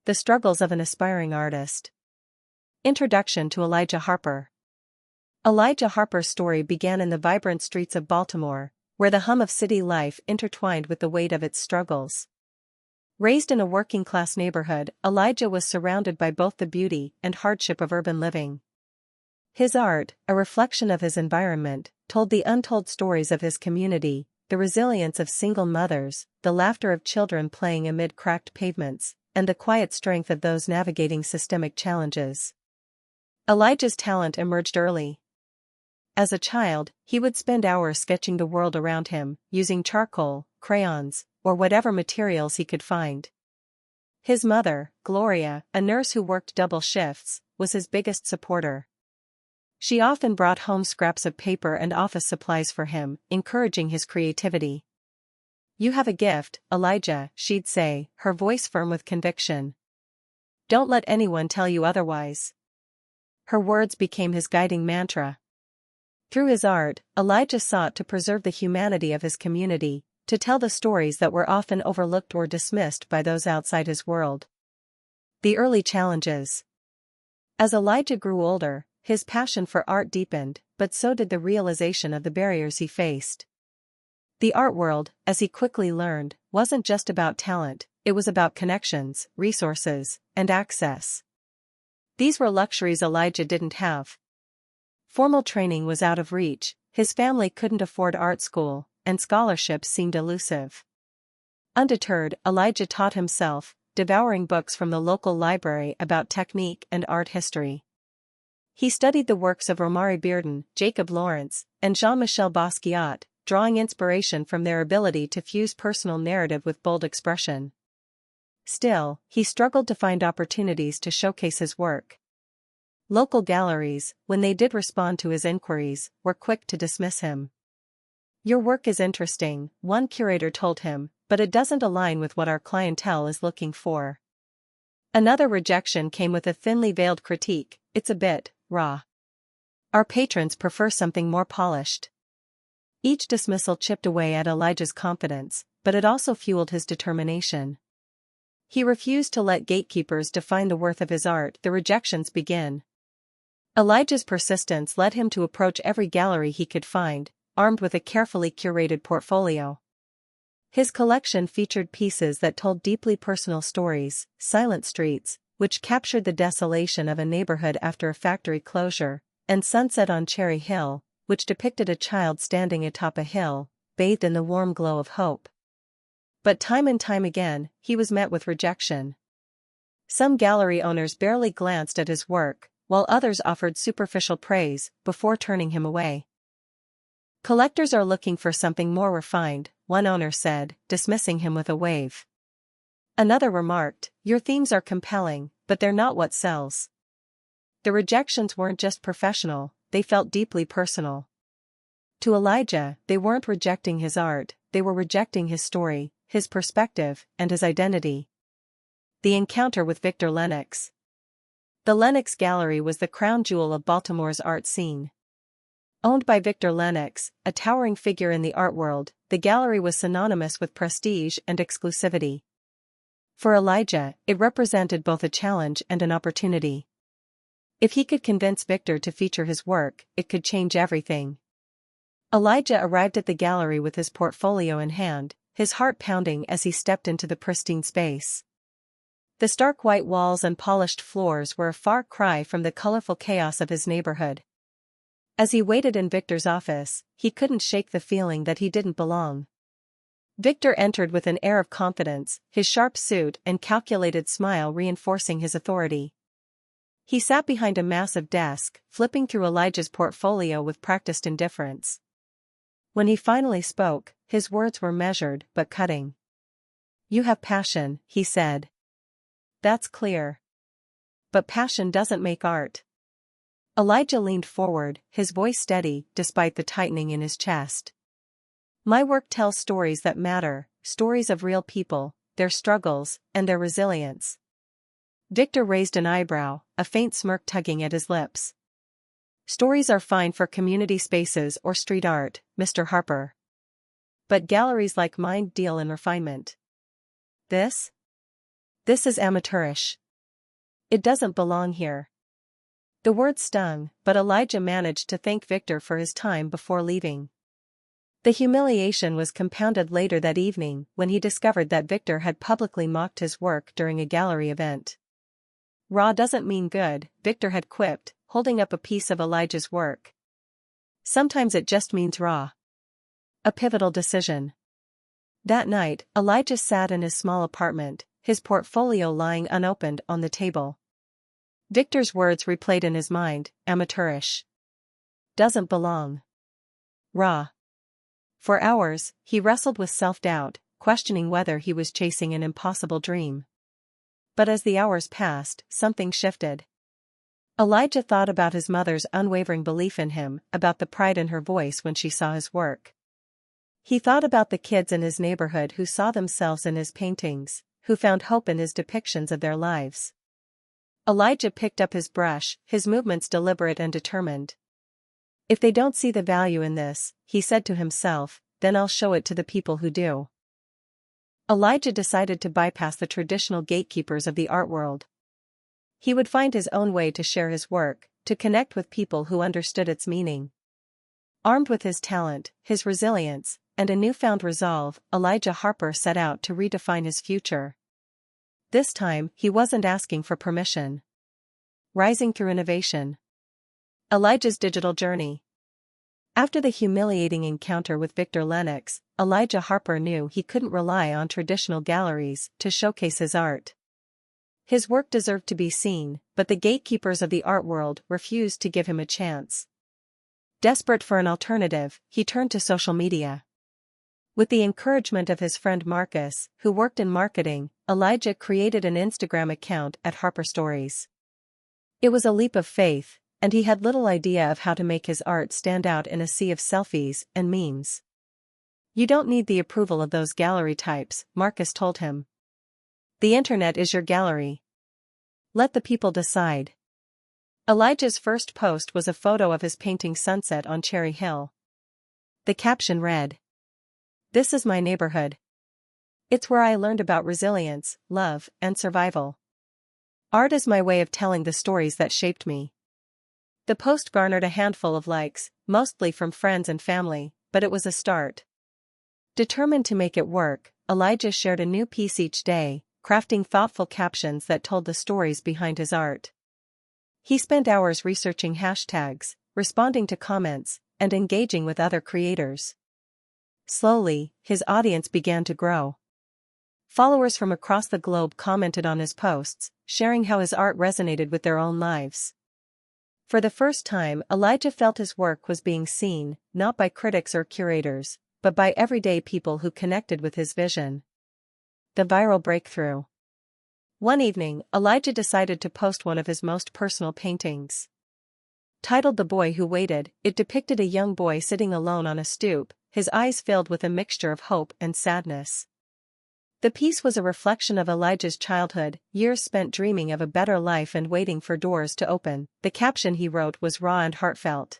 The struggles of an aspiring artist. Introduction to Elijah Harper. Elijah Harper's story began in the vibrant streets of Baltimore, where the hum of city life intertwined with the weight of its struggles. Raised in a working-class neighborhood, Elijah was surrounded by both the beauty and hardship of urban living. His art, a reflection of his environment, told the untold stories of his community, the resilience of single mothers, the laughter of children playing amid cracked pavements, and the quiet strength of those navigating systemic challenges. Elijah's talent emerged early. As a child, he would spend hours sketching the world around him, using charcoal, crayons, or whatever materials he could find. His mother, Gloria, a nurse who worked double shifts, was his biggest supporter. She often brought home scraps of paper and office supplies for him, encouraging his creativity. "You have a gift, Elijah," she'd say, her voice firm with conviction. "Don't let anyone tell you otherwise." Her words became his guiding mantra. Through his art, Elijah sought to preserve the humanity of his community, to tell the stories that were often overlooked or dismissed by those outside his world. The early challenges. As Elijah grew older, his passion for art deepened, but so did the realization of the barriers he faced. The art world, as he quickly learned, wasn't just about talent, it was about connections, resources, and access. These were luxuries Elijah didn't have. Formal training was out of reach, his family couldn't afford art school, and scholarships seemed elusive. Undeterred, Elijah taught himself, devouring books from the local library about technique and art history. He studied the works of Romare Bearden, Jacob Lawrence, and Jean-Michel Basquiat, drawing inspiration from their ability to fuse personal narrative with bold expression. Still, he struggled to find opportunities to showcase his work. Local galleries, when they did respond to his inquiries, were quick to dismiss him. "Your work is interesting," one curator told him, "but it doesn't align with what our clientele is looking for." Another rejection came with a thinly veiled critique, "It's a bit raw. Our patrons prefer something more polished." Each dismissal chipped away at Elijah's confidence, but it also fueled his determination. He refused to let gatekeepers define the worth of his art. The rejections begin. Elijah's persistence led him to approach every gallery he could find, armed with a carefully curated portfolio. His collection featured pieces that told deeply personal stories: Silent Streets, which captured the desolation of a neighborhood after a factory closure, and Sunset on Cherry Hill, which depicted a child standing atop a hill, bathed in the warm glow of hope. But time and time again, he was met with rejection. Some gallery owners barely glanced at his work, while others offered superficial praise, before turning him away. "Collectors are looking for something more refined," one owner said, dismissing him with a wave. Another remarked, "Your themes are compelling, but they're not what sells." The rejections weren't just professional, they felt deeply personal. To Elijah, they weren't rejecting his art, they were rejecting his story, his perspective, and his identity. The encounter with Victor Lennox. The Lennox Gallery was the crown jewel of Baltimore's art scene. Owned by Victor Lennox, a towering figure in the art world, the gallery was synonymous with prestige and exclusivity. For Elijah, it represented both a challenge and an opportunity. If he could convince Victor to feature his work, it could change everything. Elijah arrived at the gallery with his portfolio in hand, his heart pounding as he stepped into the pristine space. The stark white walls and polished floors were a far cry from the colorful chaos of his neighborhood. As he waited in Victor's office, he couldn't shake the feeling that he didn't belong. Victor entered with an air of confidence, his sharp suit and calculated smile reinforcing his authority. He sat behind a massive desk, flipping through Elijah's portfolio with practiced indifference. When he finally spoke, his words were measured but cutting. "You have passion," he said. "That's clear. But passion doesn't make art." Elijah leaned forward, his voice steady, despite the tightening in his chest. "My work tells stories that matter, stories of real people, their struggles, and their resilience." Victor raised an eyebrow, a faint smirk tugging at his lips. "Stories are fine for community spaces or street art, Mr. Harper. But galleries like mine deal in refinement. This? This is amateurish. It doesn't belong here. The word stung, but Elijah managed to thank Victor for his time before leaving. The humiliation was compounded later that evening when he discovered that Victor had publicly mocked his work during a gallery event. Raw doesn't mean good, Victor had quipped, holding up a piece of Elijah's work. Sometimes it just means raw. A pivotal decision. That night, Elijah sat in his small apartment, his portfolio lying unopened on the table. Victor's words replayed in his mind, amateurish. Doesn't belong. Raw. For hours, he wrestled with self-doubt, questioning whether he was chasing an impossible dream. But as the hours passed, something shifted. Elijah thought about his mother's unwavering belief in him, about the pride in her voice when she saw his work. He thought about the kids in his neighborhood who saw themselves in his paintings, who found hope in his depictions of their lives. Elijah picked up his brush, his movements deliberate and determined. If they don't see the value in this, he said to himself, then I'll show it to the people who do. Elijah decided to bypass the traditional gatekeepers of the art world. He would find his own way to share his work, to connect with people who understood its meaning. Armed with his talent, his resilience, and a newfound resolve, Elijah Harper set out to redefine his future. This time, he wasn't asking for permission. Rising through innovation. Elijah's digital journey. After the humiliating encounter with Victor Lennox, Elijah Harper knew he couldn't rely on traditional galleries to showcase his art. His work deserved to be seen, but the gatekeepers of the art world refused to give him a chance. Desperate for an alternative, he turned to social media. With the encouragement of his friend Marcus, who worked in marketing, Elijah created an Instagram account at Harper Stories. It was a leap of faith, and he had little idea of how to make his art stand out in a sea of selfies and memes. You don't need the approval of those gallery types, Marcus told him. The internet is your gallery. Let the people decide. Elijah's first post was a photo of his painting Sunset on Cherry Hill. The caption read, "This is my neighborhood. It's where I learned about resilience, love, and survival. Art is my way of telling the stories that shaped me." The post garnered a handful of likes, mostly from friends and family, but it was a start. Determined to make it work, Elijah shared a new piece each day, crafting thoughtful captions that told the stories behind his art. He spent hours researching hashtags, responding to comments, and engaging with other creators. Slowly, his audience began to grow. Followers from across the globe commented on his posts, sharing how his art resonated with their own lives. For the first time, Elijah felt his work was being seen, not by critics or curators, but by everyday people who connected with his vision. The viral breakthrough. One evening, Elijah decided to post one of his most personal paintings. Titled The Boy Who Waited, it depicted a young boy sitting alone on a stoop, his eyes filled with a mixture of hope and sadness. The piece was a reflection of Elijah's childhood, years spent dreaming of a better life and waiting for doors to open. The caption he wrote was raw and heartfelt.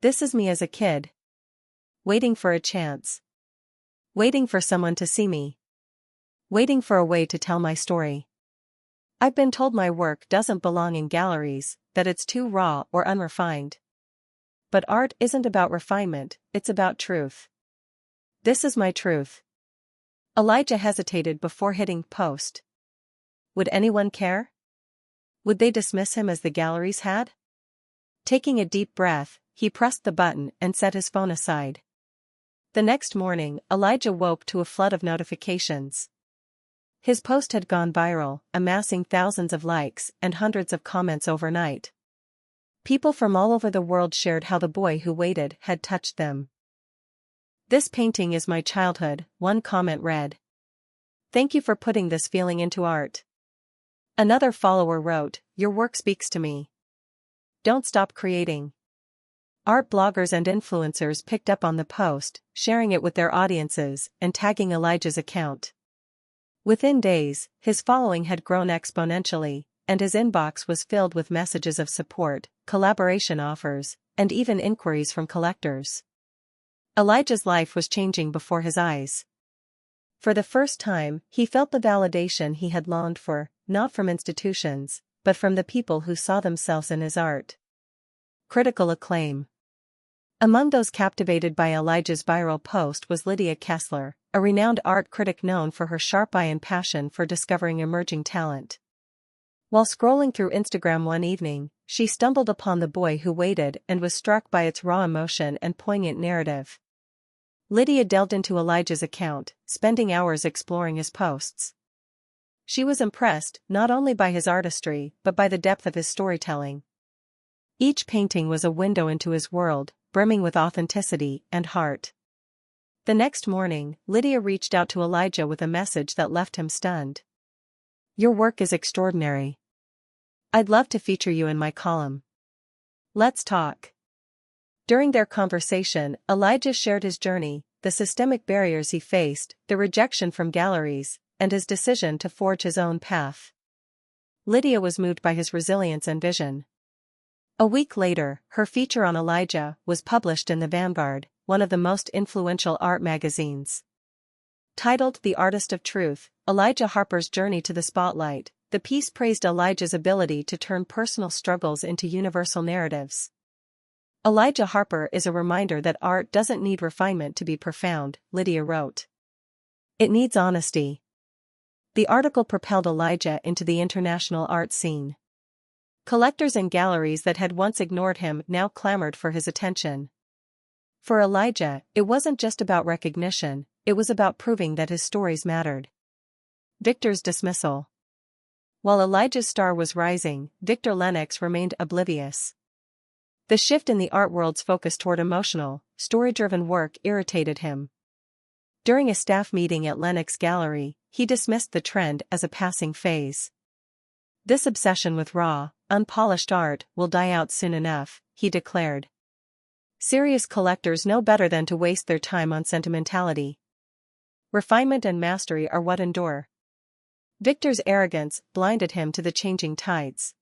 "This is me as a kid. Waiting for a chance. Waiting for someone to see me. Waiting for a way to tell my story. I've been told my work doesn't belong in galleries, that it's too raw or unrefined. But art isn't about refinement, it's about truth. This is my truth." Elijah hesitated before hitting post. Would anyone care? Would they dismiss him as the galleries had? Taking a deep breath, he pressed the button and set his phone aside. The next morning, Elijah woke to a flood of notifications. His post had gone viral, amassing thousands of likes and hundreds of comments overnight. People from all over the world shared how The Boy Who Waited had touched them. "This painting is my childhood," one comment read. "Thank you for putting this feeling into art." Another follower wrote, "Your work speaks to me. Don't stop creating." Art bloggers and influencers picked up on the post, sharing it with their audiences and tagging Elijah's account. Within days, his following had grown exponentially, and his inbox was filled with messages of support, collaboration offers, and even inquiries from collectors. Elijah's life was changing before his eyes. For the first time, he felt the validation he had longed for, not from institutions, but from the people who saw themselves in his art. Critical acclaim. Among those captivated by Elijah's viral post was Lydia Kessler, a renowned art critic known for her sharp eye and passion for discovering emerging talent. While scrolling through Instagram one evening, she stumbled upon The Boy Who Waited and was struck by its raw emotion and poignant narrative. Lydia delved into Elijah's account, spending hours exploring his posts. She was impressed not only by his artistry but by the depth of his storytelling. Each painting was a window into his world, brimming with authenticity and heart. The next morning, Lydia reached out to Elijah with a message that left him stunned. "Your work is extraordinary. I'd love to feature you in my column. Let's talk." During their conversation, Elijah shared his journey, the systemic barriers he faced, the rejection from galleries, and his decision to forge his own path. Lydia was moved by his resilience and vision. A week later, her feature on Elijah was published in The Vanguard, one of the most influential art magazines. Titled The Artist of Truth, Elijah Harper's Journey to the Spotlight, the piece praised Elijah's ability to turn personal struggles into universal narratives. "Elijah Harper is a reminder that art doesn't need refinement to be profound," Lydia wrote. "It needs honesty." The article propelled Elijah into the international art scene. Collectors and galleries that had once ignored him now clamored for his attention. For Elijah, it wasn't just about recognition, it was about proving that his stories mattered. Victor's dismissal. While Elijah's star was rising, Victor Lennox remained oblivious. The shift in the art world's focus toward emotional, story-driven work irritated him. During a staff meeting at Lennox Gallery, he dismissed the trend as a passing phase. "This obsession with raw, unpolished art will die out soon enough," he declared. "Serious collectors know better than to waste their time on sentimentality. Refinement and mastery are what endure." Victor's arrogance blinded him to the changing tides.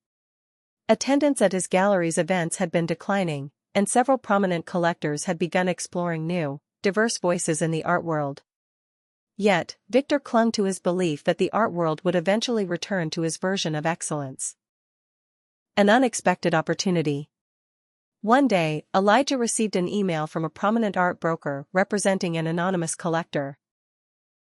Attendance at his gallery's events had been declining, and several prominent collectors had begun exploring new, diverse voices in the art world. Yet, Victor clung to his belief that the art world would eventually return to his version of excellence. An unexpected opportunity. One day, Elijah received an email from a prominent art broker representing an anonymous collector.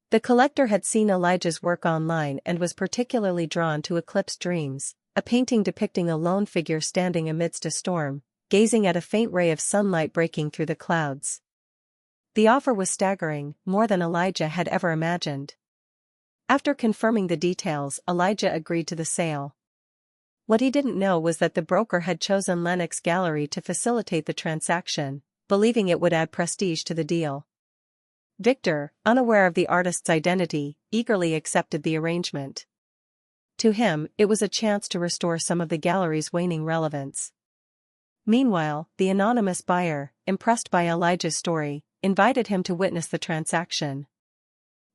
The collector had seen Elijah's work online and was particularly drawn to Eclipse Dreams, a painting depicting a lone figure standing amidst a storm, gazing at a faint ray of sunlight breaking through the clouds. The offer was staggering, more than Elijah had ever imagined. After confirming the details, Elijah agreed to the sale. What he didn't know was that the broker had chosen Lennox Gallery to facilitate the transaction, believing it would add prestige to the deal. Victor, unaware of the artist's identity, eagerly accepted the arrangement. To him, it was a chance to restore some of the gallery's waning relevance. Meanwhile, the anonymous buyer, impressed by Elijah's story, invited him to witness the transaction.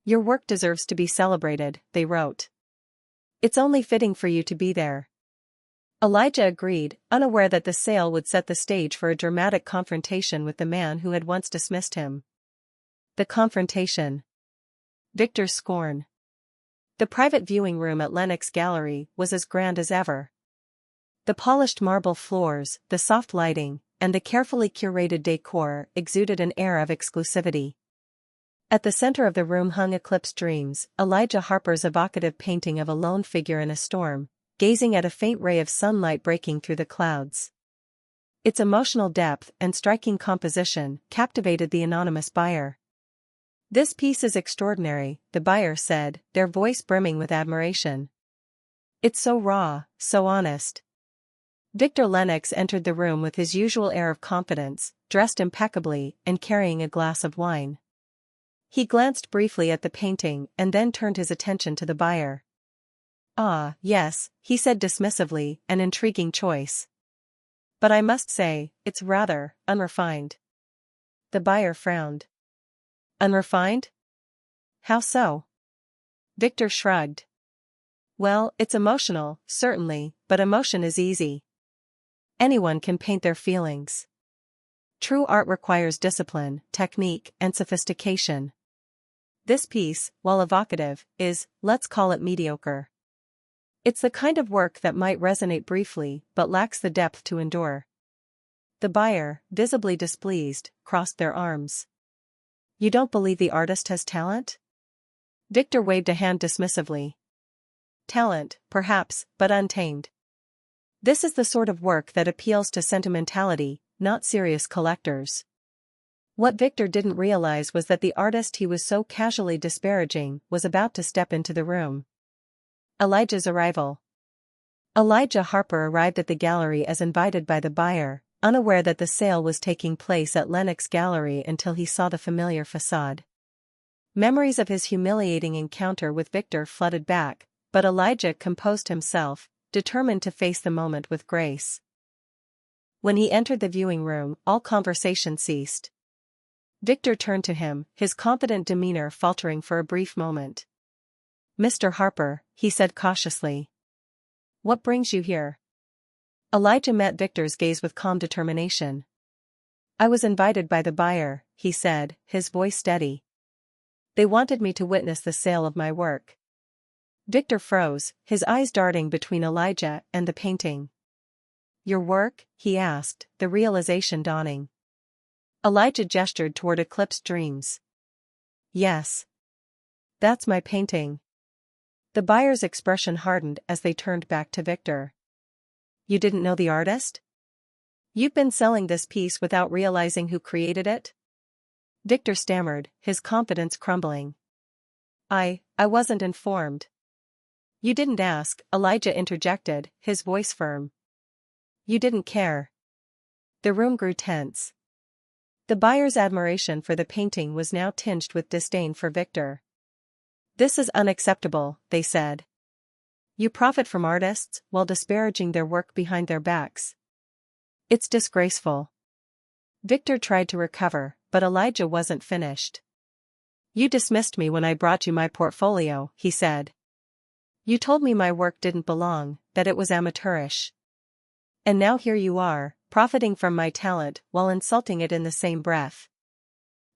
"Your work deserves to be celebrated," they wrote. "It's only fitting for you to be there." Elijah agreed, unaware that the sale would set the stage for a dramatic confrontation with the man who had once dismissed him. The confrontation. Victor's scorn. The private viewing room at Lennox Gallery was as grand as ever. The polished marble floors, the soft lighting, and the carefully curated decor exuded an air of exclusivity. At the center of the room hung Eclipse Dreams, Elijah Harper's evocative painting of a lone figure in a storm, gazing at a faint ray of sunlight breaking through the clouds. Its emotional depth and striking composition captivated the anonymous buyer. "This piece is extraordinary," the buyer said, their voice brimming with admiration. "It's so raw, so honest." Victor Lennox entered the room with his usual air of confidence, dressed impeccably and carrying a glass of wine. He glanced briefly at the painting and then turned his attention to the buyer. "Ah, yes," he said dismissively, "an intriguing choice. But I must say, it's rather unrefined." The buyer frowned. "Unrefined? How so?" Victor shrugged. "Well, it's emotional, certainly, but emotion is easy. Anyone can paint their feelings. True art requires discipline, technique, and sophistication. This piece, while evocative, is, let's call it mediocre. It's the kind of work that might resonate briefly but lacks the depth to endure. The buyer, visibly displeased, crossed their arms. You don't believe the artist has talent? Victor waved a hand dismissively. Talent, perhaps, but untamed. This is the sort of work that appeals to sentimentality, not serious collectors. What Victor didn't realize was that the artist he was so casually disparaging was about to step into the room. Elijah's arrival. Elijah Harper arrived at the gallery as invited by the buyer, unaware that the sale was taking place at Lenox Gallery until he saw the familiar facade. Memories of his humiliating encounter with Victor flooded back, but Elijah composed himself, determined to face the moment with grace. When he entered the viewing room, all conversation ceased. Victor turned to him, his confident demeanor faltering for a brief moment. Mr. Harper, he said cautiously. What brings you here? Elijah met Victor's gaze with calm determination. I was invited by the buyer, he said, his voice steady. They wanted me to witness the sale of my work. Victor froze, his eyes darting between Elijah and the painting. Your work? He asked, the realization dawning. Elijah gestured toward Eclipsed Dreams. Yes. That's my painting. The buyer's expression hardened as they turned back to Victor. You didn't know the artist? You've been selling this piece without realizing who created it? Victor stammered, his confidence crumbling. I wasn't informed. You didn't ask, Elijah interjected, his voice firm. You didn't care. The room grew tense. The buyer's admiration for the painting was now tinged with disdain for Victor. This is unacceptable, they said. You profit from artists while disparaging their work behind their backs. It's disgraceful. Victor tried to recover, but Elijah wasn't finished. You dismissed me when I brought you my portfolio, he said. You told me my work didn't belong, that it was amateurish. And now here you are, profiting from my talent while insulting it in the same breath.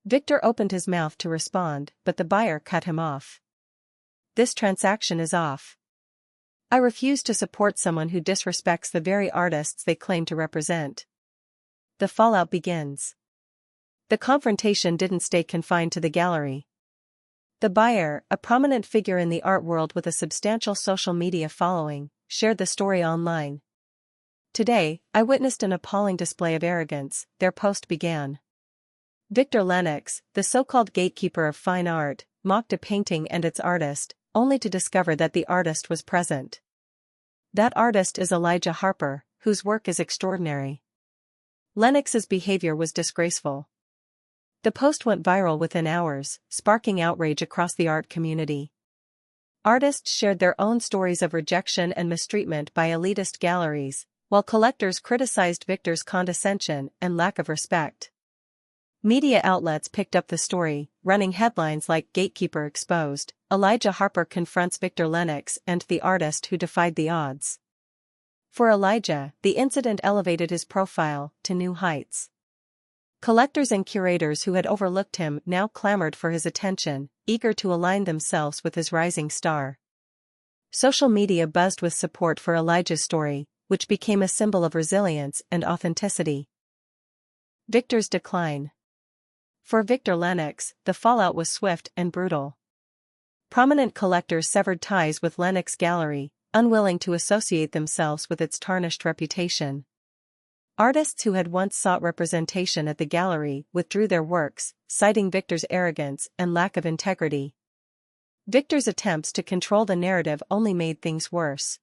Victor opened his mouth to respond, but the buyer cut him off. This transaction is off. I refuse to support someone who disrespects the very artists they claim to represent. The fallout begins. The confrontation didn't stay confined to the gallery. The buyer, a prominent figure in the art world with a substantial social media following, shared the story online. Today, I witnessed an appalling display of arrogance, their post began. Victor Lenox, the so-called gatekeeper of fine art, mocked a painting and its artist, only to discover that the artist was present. That artist is Elijah Harper, whose work is extraordinary. Lenox's behavior was disgraceful. The post went viral within hours, sparking outrage across the art community. Artists shared their own stories of rejection and mistreatment by elitist galleries, while collectors criticized Victor's condescension and lack of respect. Media outlets picked up the story, running headlines like Gatekeeper Exposed, Elijah Harper confronts Victor Lenox and the artist who defied the odds. For Elijah, the incident elevated his profile to new heights. Collectors and curators who had overlooked him now clamored for his attention, eager to align themselves with his rising star. Social media buzzed with support for Elijah's story, which became a symbol of resilience and authenticity. Victor's decline. For Victor Lenox, the fallout was swift and brutal. Prominent collectors severed ties with Lenox Gallery, unwilling to associate themselves with its tarnished reputation. Artists who had once sought representation at the gallery withdrew their works, citing Victor's arrogance and lack of integrity. Victor's attempts to control the narrative only made things worse.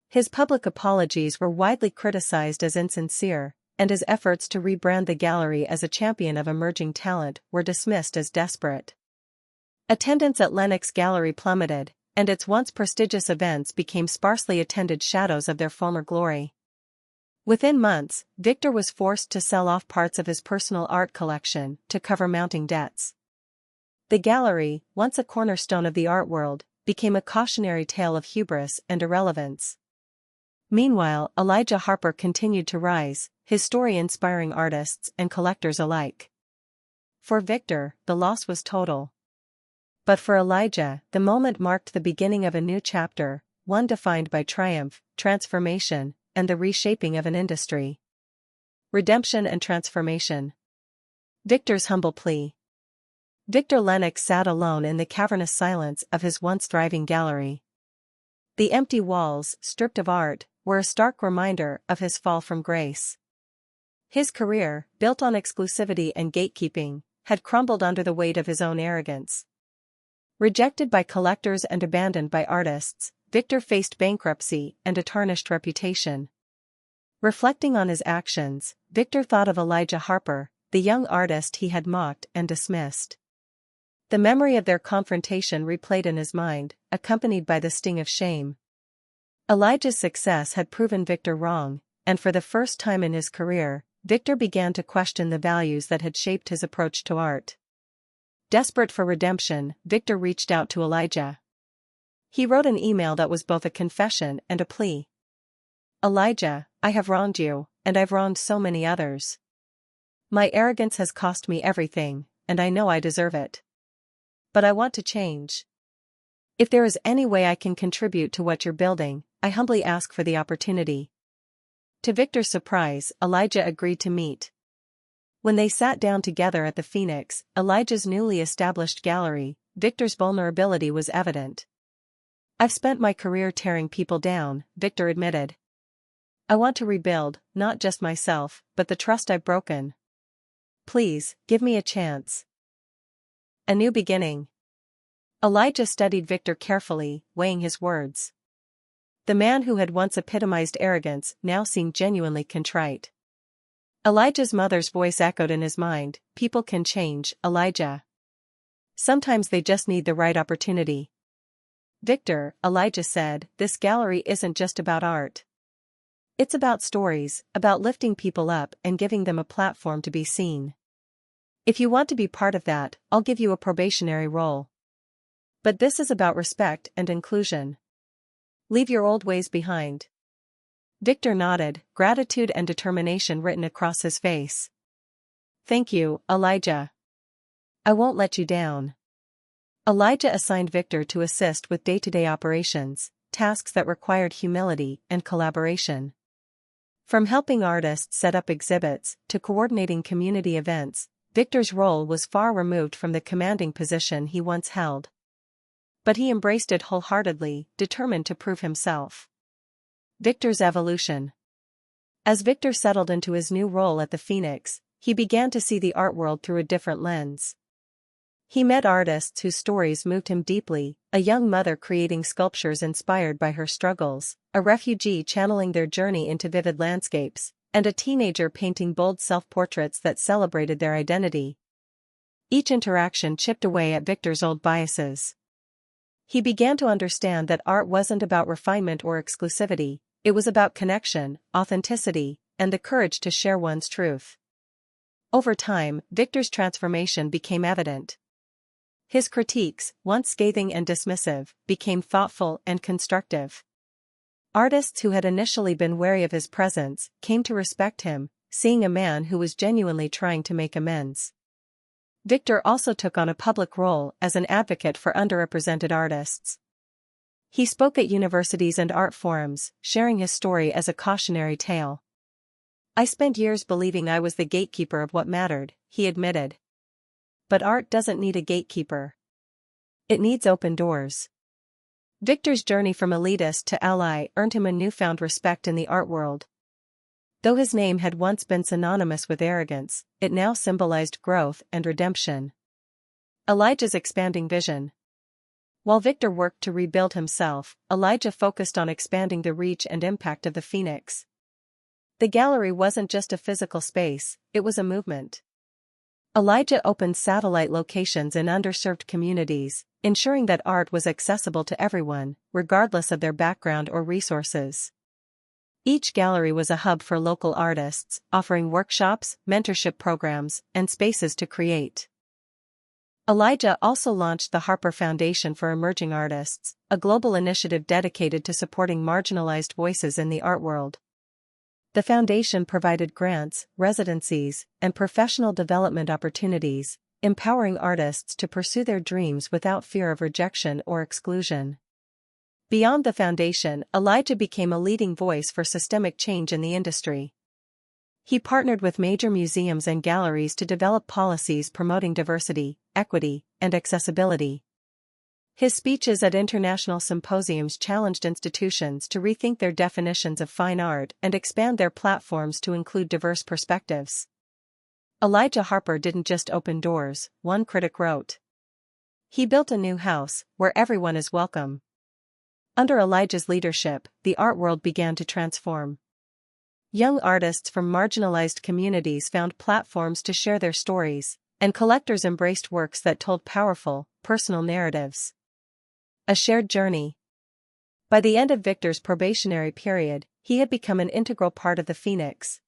His public apologies were widely criticized as insincere, and his efforts to rebrand the gallery as a champion of emerging talent were dismissed as desperate. Attendance at Lenox Gallery plummeted, and its once prestigious events became sparsely attended shadows of their former glory. Within months, Victor was forced to sell off parts of his personal art collection to cover mounting debts. The gallery, once a cornerstone of the art world, became a cautionary tale of hubris and irrelevance. Meanwhile, Elijah Harper continued to rise, his story inspiring artists and collectors alike. For Victor, the loss was total. But for Elijah, the moment marked the beginning of a new chapter, one defined by triumph, transformation, and the reshaping of an industry. Redemption and transformation. Victor's humble plea. Victor Lennox sat alone in the cavernous silence of his once thriving gallery. The empty walls, stripped of art, were a stark reminder of his fall from grace. His career, built on exclusivity and gatekeeping, had crumbled under the weight of his own arrogance. Rejected by collectors and abandoned by artists, Victor faced bankruptcy and a tarnished reputation. Reflecting on his actions, Victor thought of Elijah Harper, the young artist he had mocked and dismissed. The memory of their confrontation replayed in his mind, accompanied by the sting of shame. Elijah's success had proven Victor wrong, and for the first time in his career, Victor began to question the values that had shaped his approach to art. Desperate for redemption, Victor reached out to Elijah. He wrote an email that was both a confession and a plea. Elijah, I have wronged you, and I've wronged so many others. My arrogance has cost me everything, and I know I deserve it. But I want to change. If there is any way I can contribute to what you're building, I humbly ask for the opportunity. To Victor's surprise, Elijah agreed to meet. When they sat down together at the Phoenix, Elijah's newly established gallery, Victor's vulnerability was evident. I've spent my career tearing people down, Victor admitted. I want to rebuild, not just myself, but the trust I've broken. Please, give me a chance. A new beginning. Elijah studied Victor carefully, weighing his words. The man who had once epitomized arrogance now seemed genuinely contrite. Elijah's mother's voice echoed in his mind, people can change, Elijah. Sometimes they just need the right opportunity. Victor, Elijah said, this gallery isn't just about art. It's about stories, about lifting people up and giving them a platform to be seen. If you want to be part of that, I'll give you a probationary role. But this is about respect and inclusion. Leave your old ways behind. Victor nodded, gratitude and determination written across his face. Thank you, Elijah. I won't let you down. Elijah assigned Victor to assist with day-to-day operations, tasks that required humility and collaboration. From helping artists set up exhibits to coordinating community events, Victor's role was far removed from the commanding position he once held. But he embraced it wholeheartedly, determined to prove himself. Victor's evolution. As Victor settled into his new role at the Phoenix, he began to see the art world through a different lens. He met artists whose stories moved him deeply, a young mother creating sculptures inspired by her struggles, a refugee channeling their journey into vivid landscapes, and a teenager painting bold self-portraits that celebrated their identity. Each interaction chipped away at Victor's old biases. He began to understand that art wasn't about refinement or exclusivity, it was about connection, authenticity, and the courage to share one's truth. Over time, Victor's transformation became evident. His critiques, once scathing and dismissive, became thoughtful and constructive. Artists who had initially been wary of his presence came to respect him, seeing a man who was genuinely trying to make amends. Victor also took on a public role as an advocate for underrepresented artists. He spoke at universities and art forums, sharing his story as a cautionary tale. I spent years believing I was the gatekeeper of what mattered, he admitted. But art doesn't need a gatekeeper. It needs open doors. Victor's journey from elitist to ally earned him a newfound respect in the art world. Though his name had once been synonymous with arrogance, it now symbolized growth and redemption. Elijah's expanding vision. While Victor worked to rebuild himself, Elijah focused on expanding the reach and impact of the Phoenix. The gallery wasn't just a physical space, it was a movement. Elijah opened satellite locations in underserved communities, ensuring that art was accessible to everyone, regardless of their background or resources. Each gallery was a hub for local artists, offering workshops, mentorship programs, and spaces to create. Elijah also launched the Harper Foundation for Emerging Artists, a global initiative dedicated to supporting marginalized voices in the art world. The foundation provided grants, residencies, and professional development opportunities, empowering artists to pursue their dreams without fear of rejection or exclusion. Beyond the foundation, Elijah became a leading voice for systemic change in the industry. He partnered with major museums and galleries to develop policies promoting diversity, equity, and accessibility. His speeches at international symposiums challenged institutions to rethink their definitions of fine art and expand their platforms to include diverse perspectives. Elijah Harper didn't just open doors, one critic wrote. He built a new house, where everyone is welcome. Under Elijah's leadership, the art world began to transform. Young artists from marginalized communities found platforms to share their stories, and collectors embraced works that told powerful, personal narratives. A shared journey. By the end of Victor's probationary period, he had become an integral part of the Phoenix.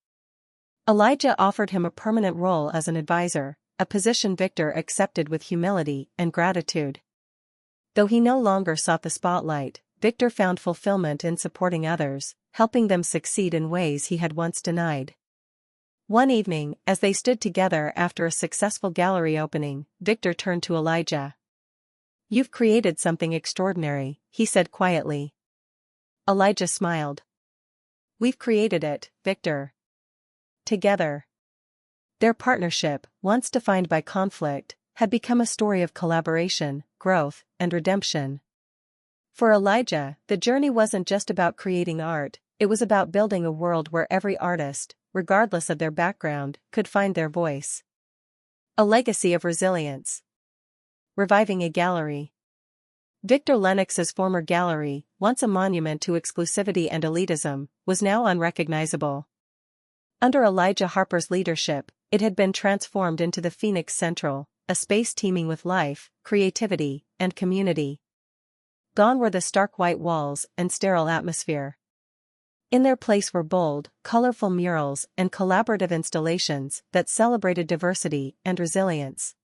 Elijah offered him a permanent role as an advisor, a position Victor accepted with humility and gratitude. Though he no longer sought the spotlight, Victor found fulfillment in supporting others, helping them succeed in ways he had once denied. One evening, as they stood together after a successful gallery opening, Victor turned to Elijah. "You've created something extraordinary," he said quietly. Elijah smiled. "We've created it, Victor. Together." Their partnership, once defined by conflict, had become a story of collaboration, growth, and redemption. For Elijah, the journey wasn't just about creating art, it was about building a world where every artist, regardless of their background, could find their voice. A legacy of resilience. Reviving a gallery. Victor Lennox's former gallery, once a monument to exclusivity and elitism, was now unrecognizable. Under Elijah Harper's leadership, it had been transformed into the Phoenix Central, a space teeming with life, creativity, and community. Gone were the stark white walls and sterile atmosphere. In their place were bold, colorful murals and collaborative installations that celebrated diversity and resilience.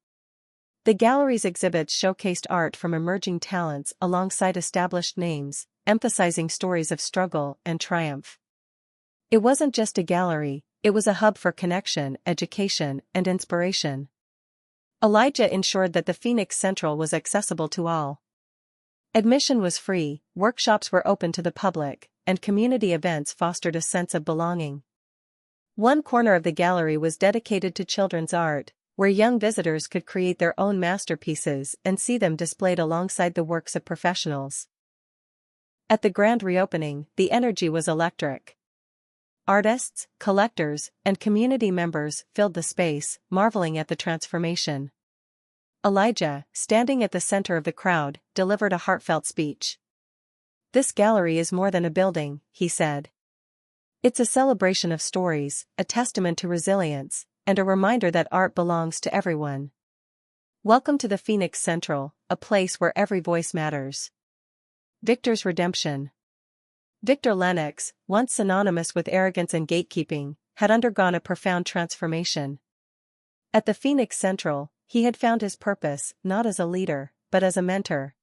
The gallery's exhibits showcased art from emerging talents alongside established names, emphasizing stories of struggle and triumph. It wasn't just a gallery, it was a hub for connection, education, and inspiration. Elijah ensured that the Phoenix Central was accessible to all. Admission was free, workshops were open to the public, and community events fostered a sense of belonging. One corner of the gallery was dedicated to children's art, where young visitors could create their own masterpieces and see them displayed alongside the works of professionals. At the grand reopening, the energy was electric. Artists, collectors, and community members filled the space, marveling at the transformation. Elijah, standing at the center of the crowd, delivered a heartfelt speech. "This gallery is more than a building," he said. "It's a celebration of stories, a testament to resilience, and a reminder that art belongs to everyone. Welcome to the Phoenix Central, a place where every voice matters." Victor's redemption. Victor Lennox, once synonymous with arrogance and gatekeeping, had undergone a profound transformation. At the Phoenix Central, he had found his purpose, not as a leader, but as a mentor.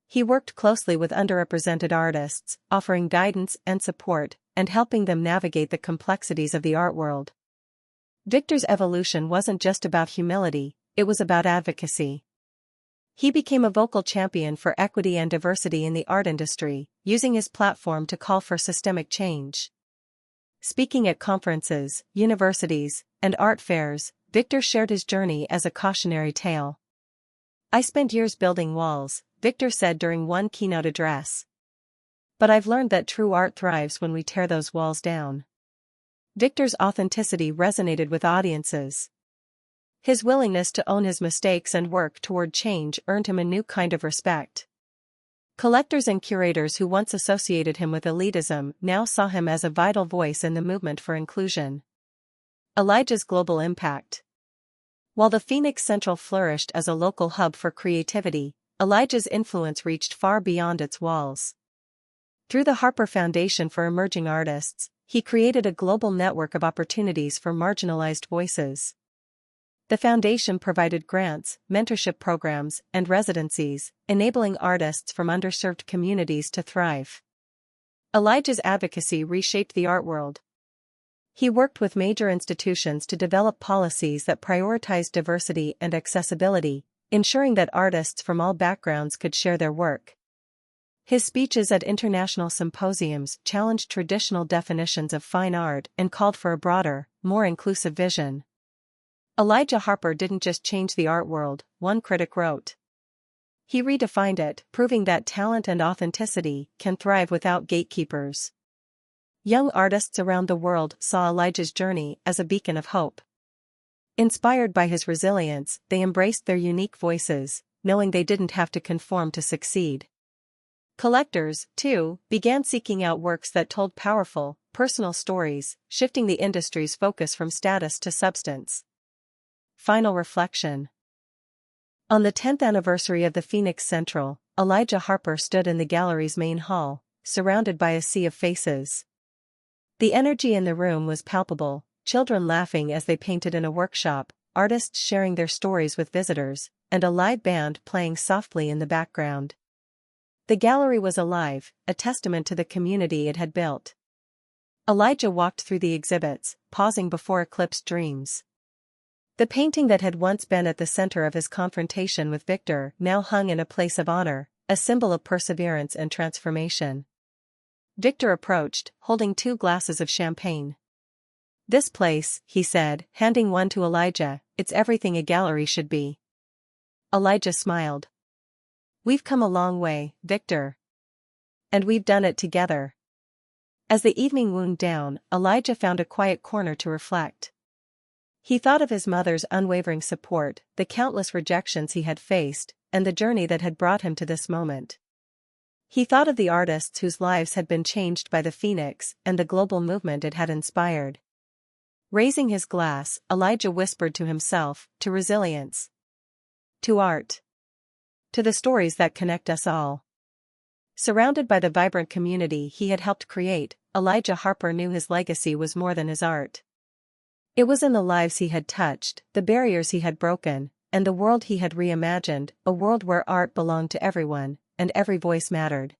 He worked closely with underrepresented artists, offering guidance and support, and helping them navigate the complexities of the art world. Victor's evolution wasn't just about humility, it was about advocacy. He became a vocal champion for equity and diversity in the art industry, using his platform to call for systemic change. Speaking at conferences, universities, and art fairs, Victor shared his journey as a cautionary tale. "I spent years building walls," Victor said during one keynote address. "But I've learned that true art thrives when we tear those walls down." Victor's authenticity resonated with audiences. His willingness to own his mistakes and work toward change earned him a new kind of respect. Collectors and curators who once associated him with elitism now saw him as a vital voice in the movement for inclusion. Elijah's global impact. While the Phoenix Central flourished as a local hub for creativity, Elijah's influence reached far beyond its walls. Through the Harper Foundation for Emerging Artists, he created a global network of opportunities for marginalized voices. The foundation provided grants, mentorship programs, and residencies, enabling artists from underserved communities to thrive. Elijah's advocacy reshaped the art world. He worked with major institutions to develop policies that prioritized diversity and accessibility, ensuring that artists from all backgrounds could share their work. His speeches at international symposiums challenged traditional definitions of fine art and called for a broader, more inclusive vision. Elijah Harper didn't just change the art world, one critic wrote. He redefined it, proving that talent and authenticity can thrive without gatekeepers. Young artists around the world saw Elijah's journey as a beacon of hope. Inspired by his resilience, they embraced their unique voices, knowing they didn't have to conform to succeed. Collectors, too, began seeking out works that told powerful, personal stories, shifting the industry's focus from status to substance. Final reflection. On the 10th anniversary of the Phoenix Central, Elijah Harper stood in the gallery's main hall, surrounded by a sea of faces. The energy in the room was palpable, children laughing as they painted in a workshop, artists sharing their stories with visitors, and a live band playing softly in the background. The gallery was alive, a testament to the community it had built. Elijah walked through the exhibits, pausing before Eclipsed Dreams. The painting that had once been at the center of his confrontation with Victor now hung in a place of honor, a symbol of perseverance and transformation. Victor approached, holding 2 glasses of champagne. "This place," he said, handing one to Elijah, "it's everything a gallery should be." Elijah smiled. "We've come a long way, Victor. And we've done it together." As the evening wound down, Elijah found a quiet corner to reflect. He thought of his mother's unwavering support, the countless rejections he had faced, and the journey that had brought him to this moment. He thought of the artists whose lives had been changed by the Phoenix and the global movement it had inspired. Raising his glass, Elijah whispered to himself, to resilience. To art. To the stories that connect us all. Surrounded by the vibrant community he had helped create, Elijah Harper knew his legacy was more than his art. It was in the lives he had touched, the barriers he had broken, and the world he had reimagined, a world where art belonged to everyone, and every voice mattered.